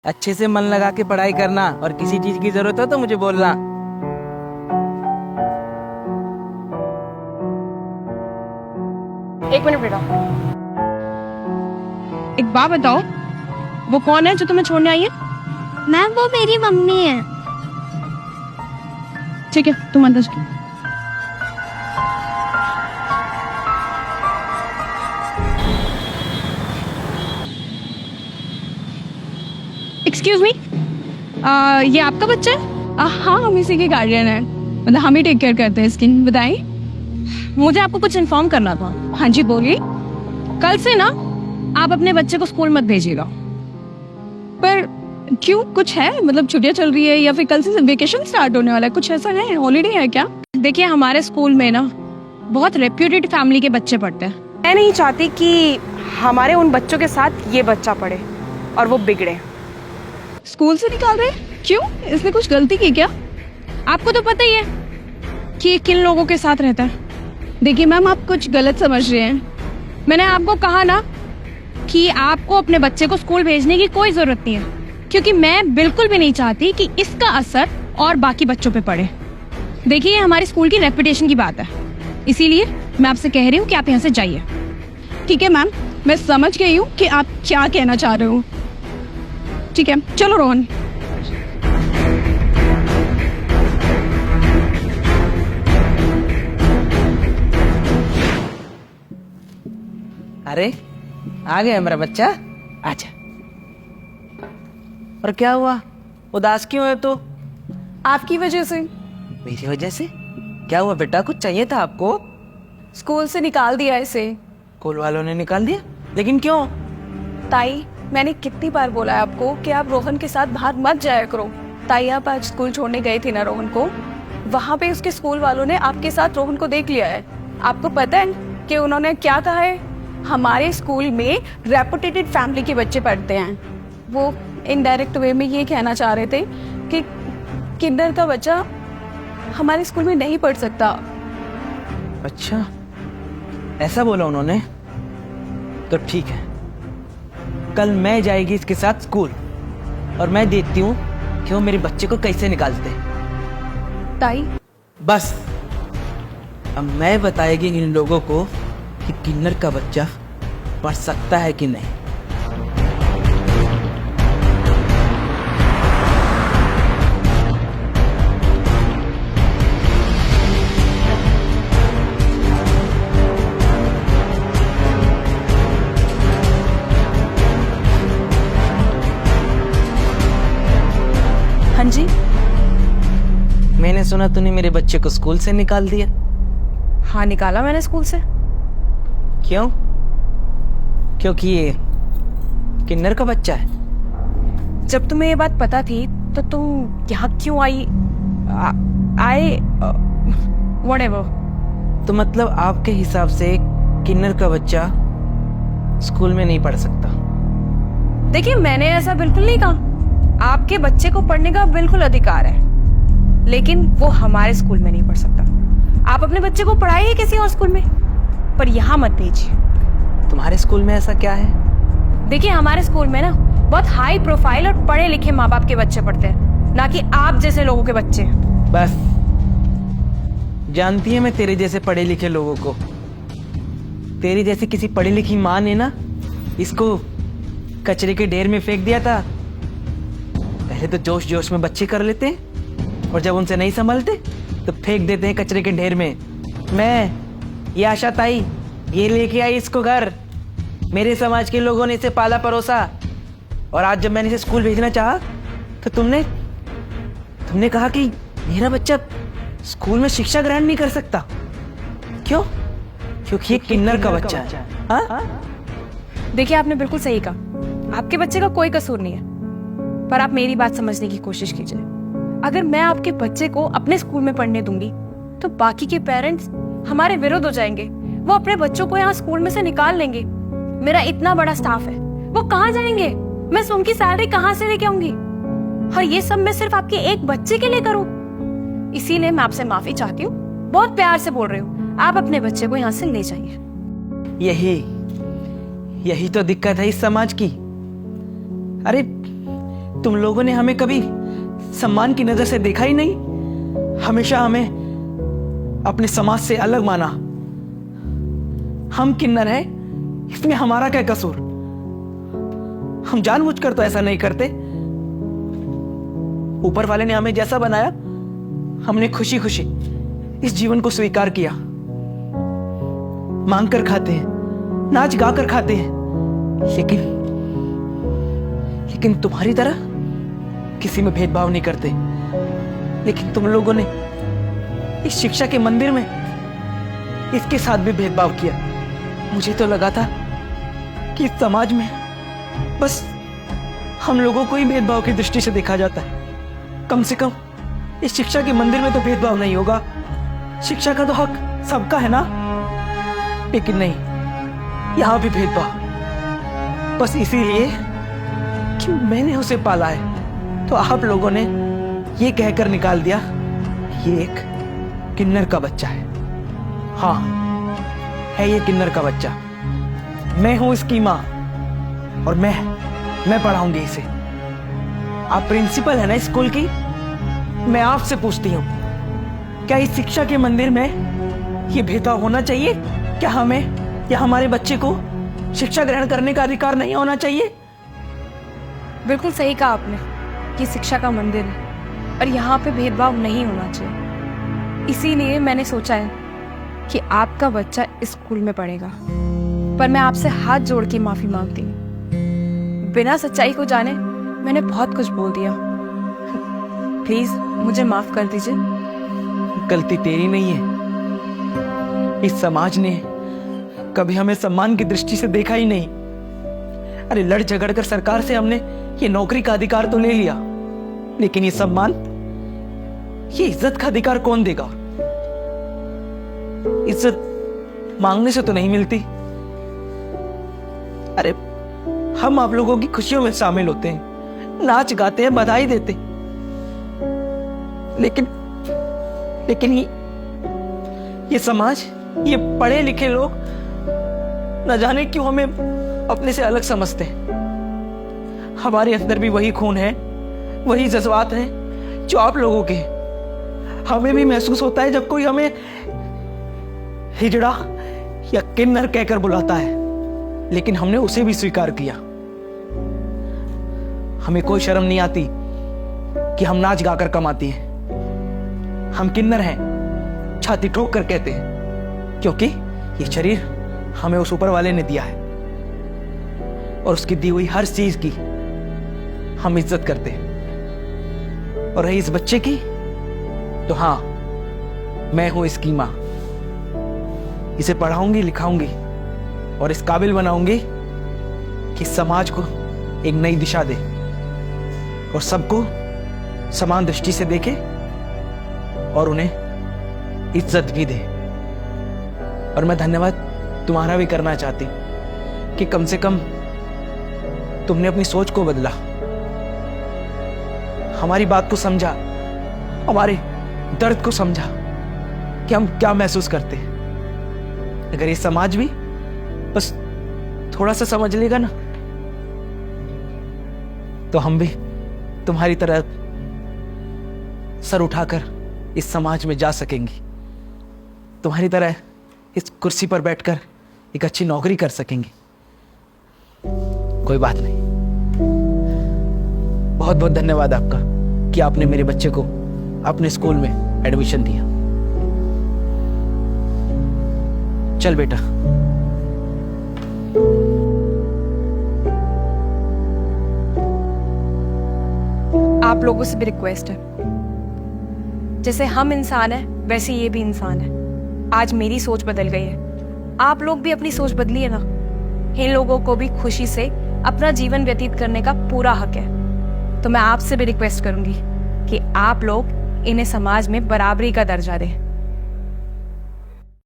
अच्छे से मन लगा के पढ़ाई करना, और किसी चीज की जरूरत हो तो मुझे बोलना। एक मिनट बेटा। एक बात बताओ, वो कौन है जो तुम्हें छोड़ने आई है? मैम वो मेरी मम्मी है। ठीक है, तुम अंदर जाओ। एक्सक्यूज मी, ये आपका बच्चा है? हाँ, हम इसी के गार्डियन हैं, मतलब हम ही टेक केयर करते हैं इसकी। बताइए। मुझे आपको कुछ इन्फॉर्म करना था। हाँ जी बोलिए। कल से ना आप अपने बच्चे को स्कूल मत भेजिएगा। पर क्यों, कुछ है? मतलब छुट्टियां चल रही है या फिर कल से वेकेशन स्टार्ट होने वाला है, कुछ ऐसा है, हॉलीडे है क्या? देखिए, हमारे स्कूल में ना बहुत रेप्यूटेड फैमिली के बच्चे पढ़ते हैं। मैं नहीं चाहती कि हमारे उन बच्चों के साथ ये बच्चा पढ़े और वो बिगड़े। स्कूल से निकाल रहे? क्यों, इसने कुछ गलती की क्या? आपको तो पता ही है कि ये किन लोगों के साथ रहता है। देखिए मैम, आप कुछ गलत समझ रहे हैं। मैंने आपको कहा ना कि आपको अपने बच्चे को स्कूल भेजने की कोई जरूरत नहीं है, क्योंकि मैं बिल्कुल भी नहीं चाहती कि इसका असर और बाकी बच्चों पे पड़े। देखिए, ये हमारी स्कूल की रेपुटेशन की बात है, इसीलिए मैं आपसे कह रही हूँ कि आप यहाँ से जाइए। ठीक है मैम, मैं समझ गई हूँ कि आप क्या कहना चाह रहे हो। ठीक है, चलो रोहन। अरे आ गया मेरा बच्चा, आजा। और क्या हुआ, उदास क्यों है तू? आपकी वजह से। मेरी वजह से? क्या हुआ बेटा, कुछ चाहिए था आपको? स्कूल से निकाल दिया इसे। स्कूल वालों ने निकाल दिया? लेकिन क्यों? ताई, मैंने कितनी बार बोला है आपको कि आप रोहन के साथ बाहर मत जाया करो। ताई, आप आज स्कूल छोड़ने गए थे ना रोहन को, वहाँ पे उसके स्कूल वालों ने आपके साथ रोहन को देख लिया है। आपको पता है कि उन्होंने क्या कहा है? हमारे स्कूल में रेपुटेटेड फैमिली के बच्चे पढ़ते हैं। वो इनडायरेक्ट वे में ये कहना चाह रहे थे कि किंडर का बच्चा हमारे स्कूल में नहीं पढ़ सकता। अच्छा, ऐसा बोला उन्होंने? तो ठीक है, कल मैं जाएगी इसके साथ स्कूल, और मैं देखती हूँ कि वो मेरे बच्चे को कैसे निकालते हैं। ताई, बस अब मैं बताएगी इन लोगों को कि किन्नर का बच्चा पढ़ सकता है कि नहीं। हाँ जी। मैंने सुना तूने मेरे बच्चे को स्कूल से निकाल दिया। हाँ, निकाला मैंने स्कूल से। क्यों? क्योंकि ये किन्नर का बच्चा है? जब तुम्हें ये बात पता थी तो तुम यहाँ क्यों आई? आए व्हाटएवर। तो मतलब आपके हिसाब से किन्नर का बच्चा स्कूल में नहीं पढ़ सकता? देखिए, मैंने ऐसा बिल्कुल नहीं कहा। आपके बच्चे को पढ़ने का बिल्कुल अधिकार है, लेकिन वो हमारे स्कूल में नहीं पढ़ सकता। आप अपने बच्चे को पढ़ाइए किसी और स्कूल में, पर यहाँ मत भेजिए। तुम्हारे स्कूल में ऐसा क्या है? देखिए, हमारे स्कूल में ना बहुत हाई प्रोफाइल और पढ़े लिखे माँ बाप के बच्चे पढ़ते हैं, ना कि आप जैसे लोगों के बच्चे। बस, जानती है मैं तेरे जैसे पढ़े लिखे लोगों को। तेरी जैसी किसी पढ़ी लिखी माँ ने ना इसको कचरे के ढेर में फेंक दिया था। पहले तो जोश जोश में बच्चे कर लेते हैं, और जब उनसे नहीं संभलते तो फेंक देते हैं कचरे के ढेर में। ये आशा ताई ये लेके आई इसको घर। मेरे समाज के लोगों ने इसे पाला परोसा, और आज जब मैंने इसे स्कूल भेजना चाहा तो तुमने कहा कि मेरा बच्चा स्कूल में शिक्षा ग्रहण नहीं कर सकता। क्यों? क्योंकि ये किन्नर का बच्चा है। हाँ? देखिए, आपने बिल्कुल सही कहा। आपके बच्चे का कोई कसूर नहीं है, पर आप मेरी बात समझने की कोशिश कीजिए। अगर मैं आपके बच्चे को अपने स्कूल में पढ़ने दूंगी तो बाकी के पेरेंट्स हमारे विरुद्ध हो जाएंगे। वो अपने बच्चों को यहाँ स्कूल में से निकाल लेंगे। मेरा इतना बड़ा स्टाफ है, वो कहाँ जाएंगे? मैं उनकी सैलरी कहाँ से लेके आऊंगी? और ये सब मैं सिर्फ आपके एक बच्चे के लिए करूं? इसीलिए मैं आपसे माफी चाहती हूँ, बहुत प्यार से बोल रही हूँ। आप अपने बच्चे को यहाँ से ले जाइए। यही तो दिक्कत है इस समाज की। अरे तुम लोगों ने हमें कभी सम्मान की नजर से देखा ही नहीं, हमेशा हमें अपने समाज से अलग माना। हम किन्नर हैं, इसमें हमारा क्या कसूर? हम जानबूझकर तो ऐसा नहीं करते। ऊपर वाले ने हमें जैसा बनाया, हमने खुशी खुशी इस जीवन को स्वीकार किया। मांग कर खाते हैं, नाच गा कर खाते हैं, लेकिन तुम्हारी तरह किसी में भेदभाव नहीं करते। लेकिन तुम लोगों ने इस शिक्षा के मंदिर में इसके साथ भी भेदभाव किया। मुझे तो लगा था कि इस समाज में बस हम लोगों को ही भेदभाव की दृष्टि से देखा जाता है। कम से कम इस शिक्षा के मंदिर में तो भेदभाव नहीं होगा। शिक्षा का तो हक सबका है ना। लेकिन नहीं, यहां भी भेदभाव, बस इसीलिए कि मैंने उसे पाला है। तो आप लोगों ने ये कहकर निकाल दिया ये एक किन्नर का बच्चा है। हाँ, है ये किन्नर का बच्चा। मैं हूं इसकी मां और मैं पढ़ाऊंगी इसे। आप प्रिंसिपल है ना स्कूल की, मैं आपसे पूछती हूँ, क्या इस शिक्षा के मंदिर में ये भेदभाव होना चाहिए? क्या हमें या हमारे बच्चे को शिक्षा ग्रहण करने का अधिकार नहीं होना चाहिए? बिल्कुल सही कहा आपने कि शिक्षा का मंदिर है और यहाँ पे भेदभाव नहीं होना चाहिए। इसीलिए मैंने सोचा है कि आपका बच्चा इस स्कूल में पढ़ेगा। पर मैं आपसे हाथ जोड़ के माफी मांगती हूँ। बिना सच्चाई को जाने मैंने बहुत कुछ बोल दिया। प्लीज मुझे माफ कर दीजिए। गलती तेरी नहीं है। इस समाज ने कभी हमें सम्मान की दृष्टि से देखा ही नहीं। अरे लड़ झगड़ कर सरकार से हमने ये नौकरी का अधिकार तो ले लिया, लेकिन ये सम्मान, ये इज्जत का अधिकार कौन देगा? इज्जत मांगने से तो नहीं मिलती। अरे हम आप लोगों की खुशियों में शामिल होते हैं, नाच गाते हैं, बधाई देते, लेकिन ये समाज, ये पढ़े लिखे लोग न जाने क्यों हमें अपने से अलग समझते हैं। हमारे अंदर भी वही खून है, वही जज्बात हैं जो आप लोगों के हैं। हमें भी महसूस होता है जब कोई हमें हिजड़ा या किन्नर कहकर बुलाता है, लेकिन हमने उसे भी स्वीकार किया। हमें कोई शर्म नहीं आती कि हम नाच गाकर कमाती हैं। हम किन्नर हैं, छाती ठोक कर कहते हैं, क्योंकि ये शरीर हमें उस ऊपर वाले ने दिया है और उसकी दी हुई हर चीज की हम इज्जत करते हैं। और रही इस बच्चे की, तो हाँ, मैं हूं इसकी मां। इसे पढ़ाऊंगी, लिखाऊंगी और इस काबिल बनाऊंगी कि समाज को एक नई दिशा दे और सबको समान दृष्टि से देखे और उन्हें इज्जत भी दे। और मैं धन्यवाद तुम्हारा भी करना चाहती हूं कि कम से कम तुमने अपनी सोच को बदला, हमारी बात को समझा, हमारे दर्द को समझा कि हम क्या महसूस करते हैं। अगर ये समाज भी बस थोड़ा सा समझ लेगा ना, तो हम भी तुम्हारी तरह सर उठाकर इस समाज में जा सकेंगे, तुम्हारी तरह इस कुर्सी पर बैठकर एक अच्छी नौकरी कर सकेंगे। कोई बात नहीं। बहुत बहुत धन्यवाद आपका कि आपने मेरे बच्चे को अपने स्कूल में एडमिशन दिया। चल बेटा। आप लोगों से भी रिक्वेस्ट है, जैसे हम इंसान हैं वैसे ये भी इंसान है। आज मेरी सोच बदल गई है, आप लोग भी अपनी सोच बदलिए ना। इन लोगों को भी खुशी से अपना जीवन व्यतीत करने का पूरा हक है। तो मैं आपसे भी रिक्वेस्ट करूंगी कि आप लोग इन्हें समाज में बराबरी का दर्जा दें।